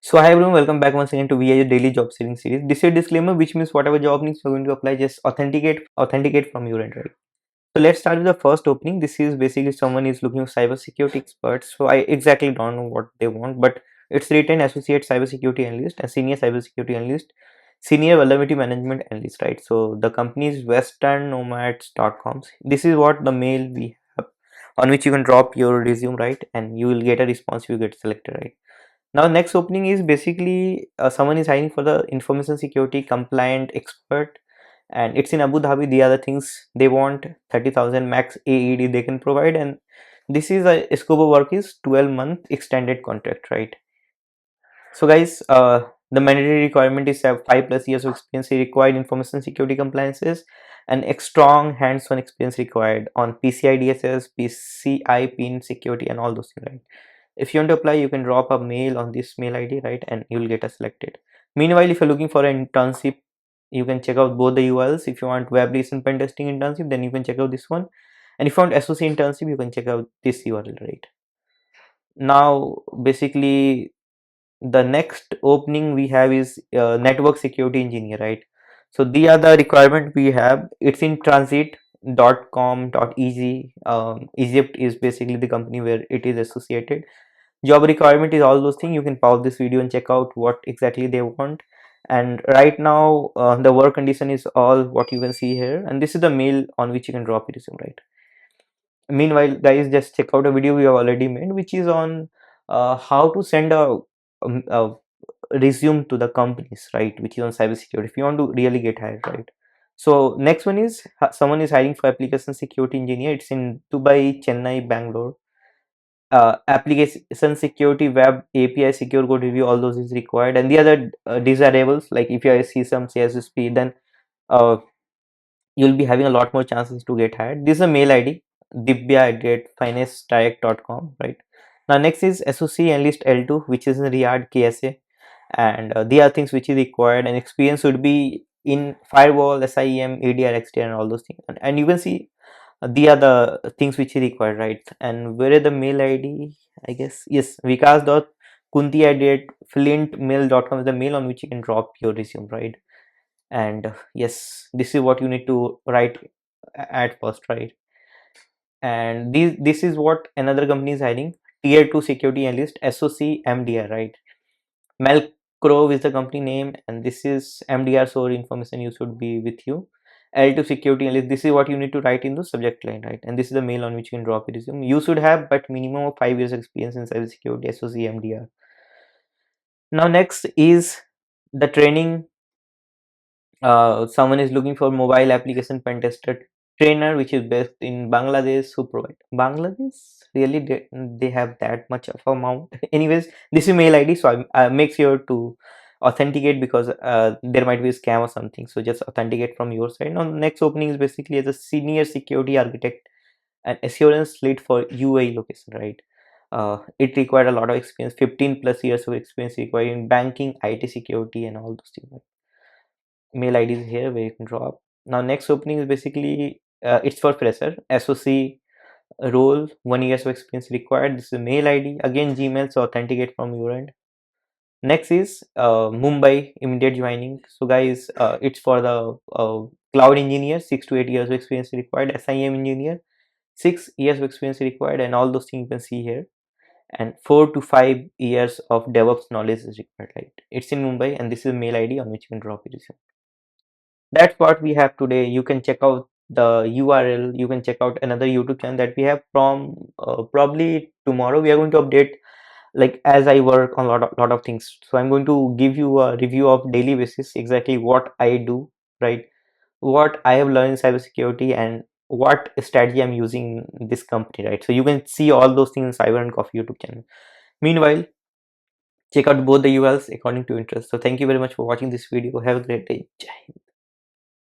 So hi everyone, welcome back once again to VI's daily job saving series. This is a disclaimer which means whatever job needs you're going to apply, just authenticate from your end, right? So let's start with the first opening. This is basically someone is looking for cybersecurity experts. So I exactly don't know what they want, but it's written associate cybersecurity analyst and senior cybersecurity analyst, senior vulnerability management analyst, right? So the company is westernnomads.com. This is what the mail we have on which you can drop your resume, right? And you will get a response if you get selected, right? Now, next opening is basically someone is hiring for the information security compliant expert, and it's in Abu Dhabi. The other things they want 30,000 max AED they can provide, and this is a scope of work is 12-month extended contract, right? So, guys, the mandatory requirement is to have 5+ years of experience required information security compliances, and a strong hands-on experience required on PCI DSS, PCI PIN security, and all those things, right? If you want to apply, you can drop a mail on this mail ID, right, and you'll get us selected. Meanwhile, if you're looking for an internship, you can check out both the URLs. If you want web-based and pen testing internship, then you can check out this one, and if you want SOC internship, you can check out this URL, right? Now basically the next opening we have is network security engineer, right? So the other requirement we have, it's in transit.com.eg. Egypt is basically the company where it is associated. Job requirement is all those things. You can pause this video and check out what exactly they want. And right now the work condition is all what you can see here, and this is the mail on which you can drop your resume, right? Meanwhile, guys, just check out a video we have already made which is on how to send a resume to the companies, right, which is on cybersecurity if you want to really get hired, right? So next one is someone is hiring for application security engineer. It's in Dubai, Chennai, Bangalore. Application security, web API, secure code review, all those is required, and the other desirables, like if you see some CSSP, then uh, you'll be having a lot more chances to get hired. This is a mail ID, dibya@finestdirect.com, right? Now next is SOC Analyst L2, which is in Riyadh, KSA, and the other things which is required, and experience would be in firewall, SIEM, ADR, XDR, and all those things, and you can see the other things which is required, right? And where is the mail ID? I guess yes, vikas.kunti@flintmail.com is the mail on which you can drop your resume, right? And yes, this is what you need to write at first, right? And this is what another company is hiring, tier 2 security analyst, SOC MDR, right? Melcrove is the company name, and this is MDR, so information you should be with you. L2 security analyst, this is what you need to write in the subject line, right? And this is the mail on which you can drop your resume. You should have but minimum of 5 years experience in cybersecurity, SOC MDR. Now next is the training. Someone is looking for mobile application pen tester trainer, which is based in Bangladesh, who provide Bangladesh. Really, they have that much of amount. Anyways, this is mail ID, so I make sure to authenticate because there might be a scam or something. So just authenticate from your side. Now, next opening is basically as a senior security architect and assurance lead for UAE location, right? It required a lot of experience, 15+ years of experience required in banking, IT security, and all those things. Right? Mail ID is here where you can drop. Now next opening is basically it's for fresher, SOC role, 1 year of experience required. This is mail ID, again Gmail, so authenticate from your end. Next is Mumbai, immediate joining. So guys, it's for the cloud engineer, 6 to 8 years of experience required. SIM engineer, 6 years of experience required, and all those things you can see here. And 4 to 5 years of DevOps knowledge is required, right? It's in Mumbai, and this is mail ID on which you can drop your resume. That's what we have today. You can check out the URL. You can check out another YouTube channel that we have from probably tomorrow. We are going to update, like, as I work on lot of things. So I'm going to give you a review of daily basis exactly what I do, right? What I have learned in cybersecurity and what strategy I'm using in this company, right? So you can see all those things in Cyber and Coffee YouTube channel. Meanwhile, check out both the URLs according to interest. So thank you very much for watching this video. Have a great day. Jai Hind.